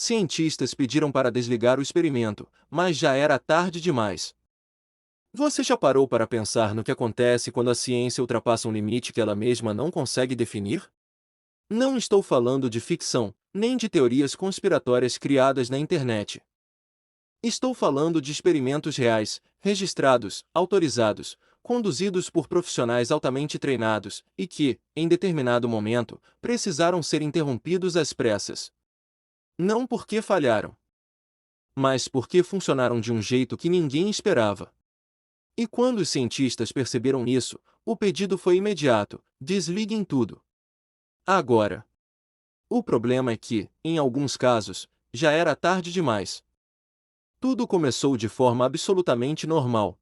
Cientistas pediram para desligar o experimento, mas já era tarde demais. Você já parou para pensar no que acontece quando a ciência ultrapassa um limite que ela mesma não consegue definir? Não estou falando de ficção, nem de teorias conspiratórias criadas na internet. Estou falando de experimentos reais, registrados, autorizados, conduzidos por profissionais altamente treinados e que, em determinado momento, precisaram ser interrompidos às pressas. Não porque falharam, mas porque funcionaram de um jeito que ninguém esperava. E quando os cientistas perceberam isso, o pedido foi imediato: desliguem tudo. Agora. O problema é que, em alguns casos, já era tarde demais. Tudo começou de forma absolutamente normal.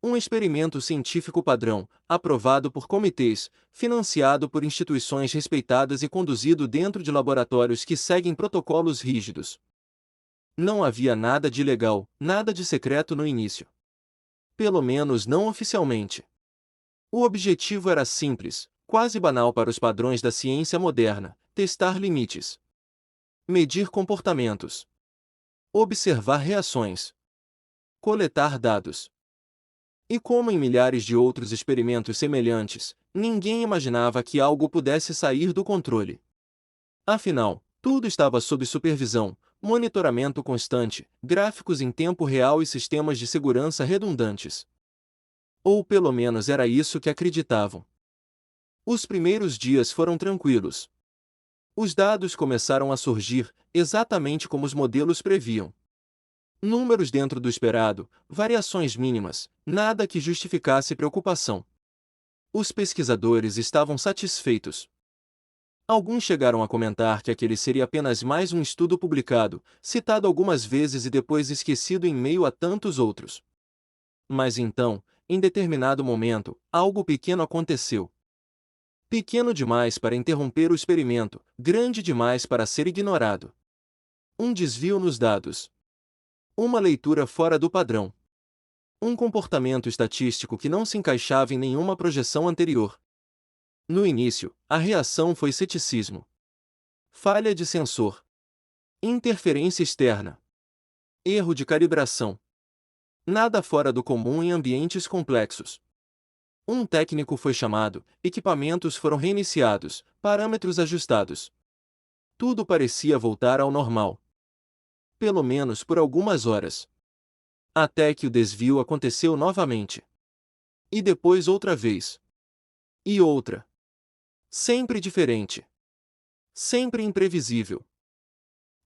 Um experimento científico padrão, aprovado por comitês, financiado por instituições respeitadas e conduzido dentro de laboratórios que seguem protocolos rígidos. Não havia nada de ilegal, nada de secreto no início. Pelo menos não oficialmente. O objetivo era simples, quase banal para os padrões da ciência moderna: testar limites, medir comportamentos, observar reações, coletar dados. E como em milhares de outros experimentos semelhantes, ninguém imaginava que algo pudesse sair do controle. Afinal, tudo estava sob supervisão, monitoramento constante, gráficos em tempo real e sistemas de segurança redundantes. Ou pelo menos era isso que acreditavam. Os primeiros dias foram tranquilos. Os dados começaram a surgir, exatamente como os modelos previam. Números dentro do esperado, variações mínimas, nada que justificasse preocupação. Os pesquisadores estavam satisfeitos. Alguns chegaram a comentar que aquele seria apenas mais um estudo publicado, citado algumas vezes e depois esquecido em meio a tantos outros. Mas então, em determinado momento, algo pequeno aconteceu. Pequeno demais para interromper o experimento, grande demais para ser ignorado. Um desvio nos dados. Uma leitura fora do padrão. Um comportamento estatístico que não se encaixava em nenhuma projeção anterior. No início, a reação foi ceticismo. Falha de sensor. Interferência externa. Erro de calibração. Nada fora do comum em ambientes complexos. Um técnico foi chamado, equipamentos foram reiniciados, parâmetros ajustados. Tudo parecia voltar ao normal. Pelo menos por algumas horas. Até que o desvio aconteceu novamente. E depois outra vez. E outra. Sempre diferente. Sempre imprevisível.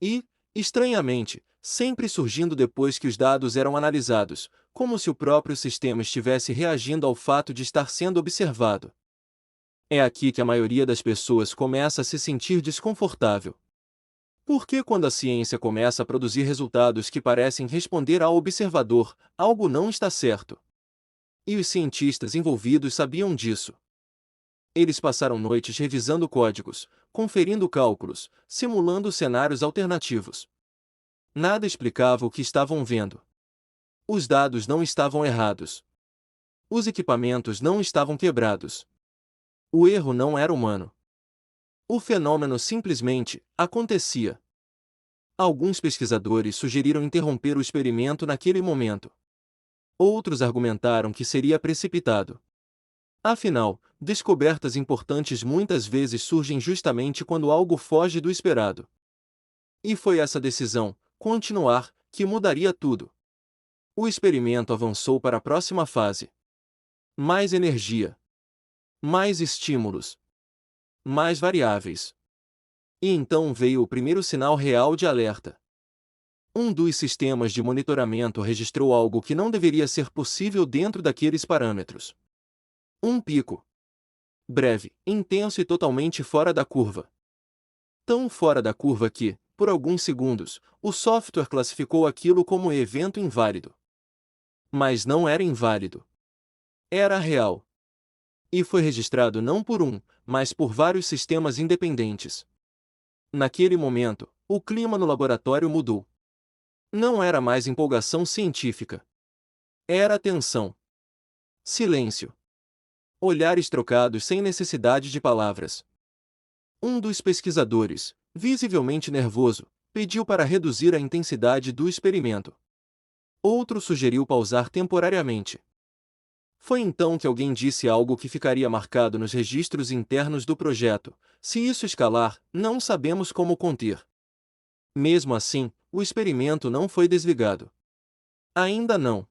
E, estranhamente, sempre surgindo depois que os dados eram analisados, como se o próprio sistema estivesse reagindo ao fato de estar sendo observado. É aqui que a maioria das pessoas começa a se sentir desconfortável. Porque quando a ciência começa a produzir resultados que parecem responder ao observador, algo não está certo. E os cientistas envolvidos sabiam disso. Eles passaram noites revisando códigos, conferindo cálculos, simulando cenários alternativos. Nada explicava o que estavam vendo. Os dados não estavam errados. Os equipamentos não estavam quebrados. O erro não era humano. O fenômeno simplesmente acontecia. Alguns pesquisadores sugeriram interromper o experimento naquele momento. Outros argumentaram que seria precipitado. Afinal, descobertas importantes muitas vezes surgem justamente quando algo foge do esperado. E foi essa decisão, continuar, que mudaria tudo. O experimento avançou para a próxima fase. Mais energia. Mais estímulos. Mais variáveis. E então veio o primeiro sinal real de alerta. Um dos sistemas de monitoramento registrou algo que não deveria ser possível dentro daqueles parâmetros. Um pico. Breve, intenso e totalmente fora da curva. Tão fora da curva que, por alguns segundos, o software classificou aquilo como evento inválido. Mas não era inválido. Era real. E foi registrado não por um, mas por vários sistemas independentes. Naquele momento, o clima no laboratório mudou. Não era mais empolgação científica. Era tensão. Silêncio. Olhares trocados sem necessidade de palavras. Um dos pesquisadores, visivelmente nervoso, pediu para reduzir a intensidade do experimento. Outro sugeriu pausar temporariamente. Foi então que alguém disse algo que ficaria marcado nos registros internos do projeto: se isso escalar, não sabemos como conter. Mesmo assim, o experimento não foi desligado. Ainda não.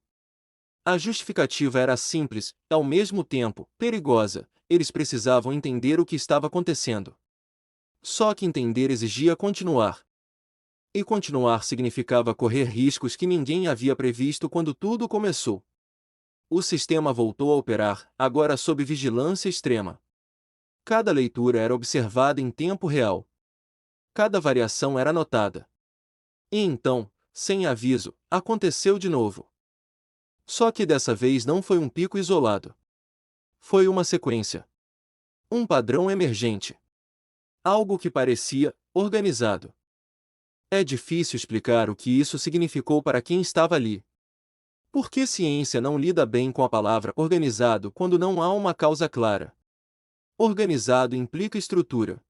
A justificativa era simples, ao mesmo tempo, perigosa. Eles precisavam entender o que estava acontecendo. Só que entender exigia continuar. E continuar significava correr riscos que ninguém havia previsto quando tudo começou. O sistema voltou a operar, agora sob vigilância extrema. Cada leitura era observada em tempo real. Cada variação era notada. E então, sem aviso, aconteceu de novo. Só que dessa vez não foi um pico isolado. Foi uma sequência. Um padrão emergente. Algo que parecia organizado. É difícil explicar o que isso significou para quem estava ali. Por que ciência não lida bem com a palavra organizado quando não há uma causa clara? Organizado implica estrutura.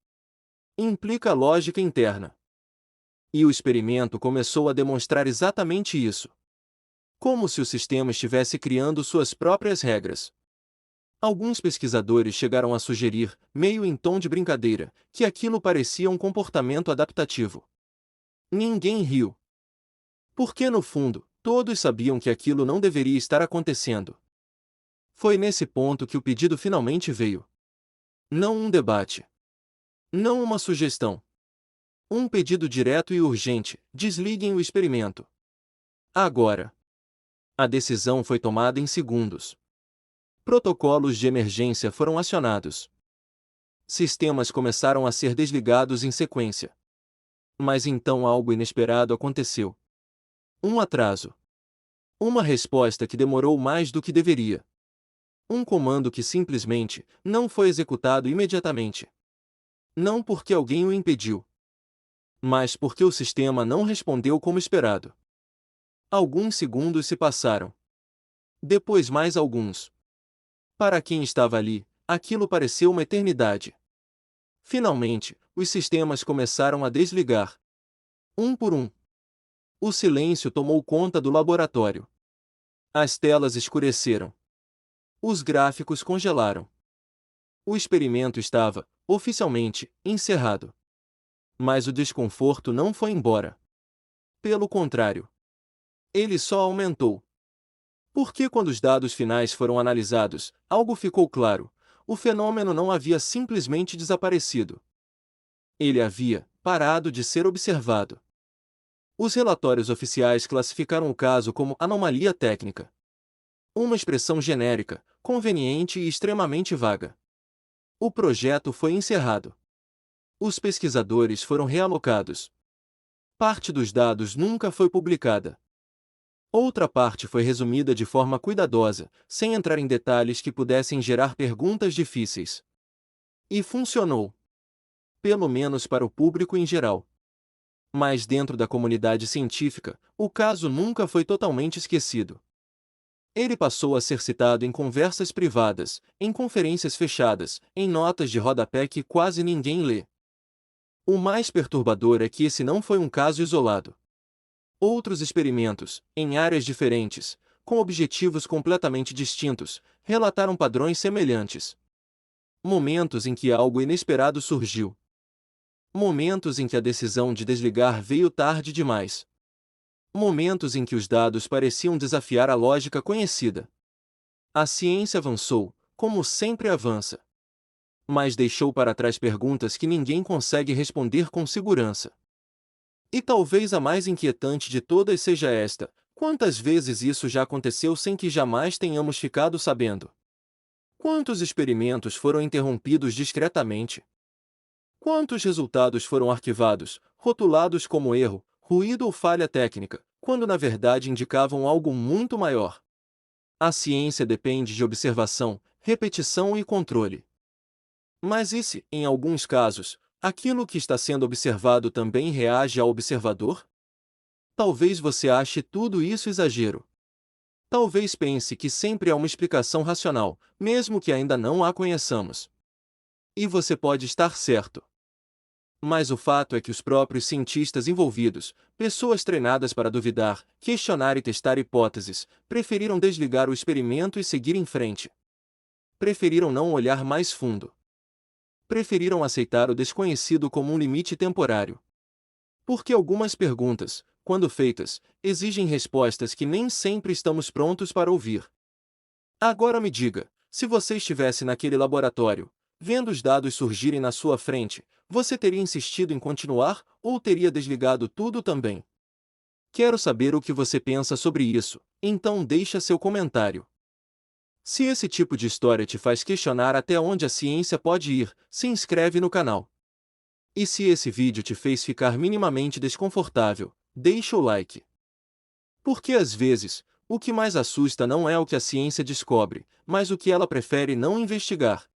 Implica lógica interna. E o experimento começou a demonstrar exatamente isso. Como se o sistema estivesse criando suas próprias regras. Alguns pesquisadores chegaram a sugerir, meio em tom de brincadeira, que aquilo parecia um comportamento adaptativo. Ninguém riu. Porque no fundo, todos sabiam que aquilo não deveria estar acontecendo. Foi nesse ponto que o pedido finalmente veio. Não um debate. Não uma sugestão. Um pedido direto e urgente: desliguem o experimento. Agora. A decisão foi tomada em segundos. Protocolos de emergência foram acionados. Sistemas começaram a ser desligados em sequência. Mas então algo inesperado aconteceu. Um atraso. Uma resposta que demorou mais do que deveria. Um comando que simplesmente não foi executado imediatamente. Não porque alguém o impediu, mas porque o sistema não respondeu como esperado. Alguns segundos se passaram. Depois mais alguns. Para quem estava ali, aquilo pareceu uma eternidade. Finalmente, os sistemas começaram a desligar. Um por um. O silêncio tomou conta do laboratório. As telas escureceram. Os gráficos congelaram. O experimento estava, oficialmente, encerrado. Mas o desconforto não foi embora. Pelo contrário. Ele só aumentou. Porque quando os dados finais foram analisados, algo ficou claro: o fenômeno não havia simplesmente desaparecido. Ele havia parado de ser observado. Os relatórios oficiais classificaram o caso como anomalia técnica. Uma expressão genérica, conveniente e extremamente vaga. O projeto foi encerrado. Os pesquisadores foram realocados. Parte dos dados nunca foi publicada. Outra parte foi resumida de forma cuidadosa, sem entrar em detalhes que pudessem gerar perguntas difíceis. E funcionou. Pelo menos para o público em geral. Mas dentro da comunidade científica, o caso nunca foi totalmente esquecido. Ele passou a ser citado em conversas privadas, em conferências fechadas, em notas de rodapé que quase ninguém lê. O mais perturbador é que esse não foi um caso isolado. Outros experimentos, em áreas diferentes, com objetivos completamente distintos, relataram padrões semelhantes. Momentos em que algo inesperado surgiu. Momentos em que a decisão de desligar veio tarde demais. Momentos em que os dados pareciam desafiar a lógica conhecida. A ciência avançou, como sempre avança. Mas deixou para trás perguntas que ninguém consegue responder com segurança. E talvez a mais inquietante de todas seja esta: quantas vezes isso já aconteceu sem que jamais tenhamos ficado sabendo? Quantos experimentos foram interrompidos discretamente? Quantos resultados foram arquivados, rotulados como erro, ruído ou falha técnica, quando na verdade indicavam algo muito maior? A ciência depende de observação, repetição e controle. Mas e se, em alguns casos, aquilo que está sendo observado também reage ao observador? Talvez você ache tudo isso exagero. Talvez pense que sempre há uma explicação racional, mesmo que ainda não a conheçamos. E você pode estar certo. Mas o fato é que os próprios cientistas envolvidos, pessoas treinadas para duvidar, questionar e testar hipóteses, preferiram desligar o experimento e seguir em frente. Preferiram não olhar mais fundo. Preferiram aceitar o desconhecido como um limite temporário. Porque algumas perguntas, quando feitas, exigem respostas que nem sempre estamos prontos para ouvir. Agora me diga, se você estivesse naquele laboratório, vendo os dados surgirem na sua frente, você teria insistido em continuar ou teria desligado tudo também? Quero saber o que você pensa sobre isso, então deixa seu comentário. Se esse tipo de história te faz questionar até onde a ciência pode ir, se inscreve no canal. E se esse vídeo te fez ficar minimamente desconfortável, deixa o like. Porque às vezes, o que mais assusta não é o que a ciência descobre, mas o que ela prefere não investigar.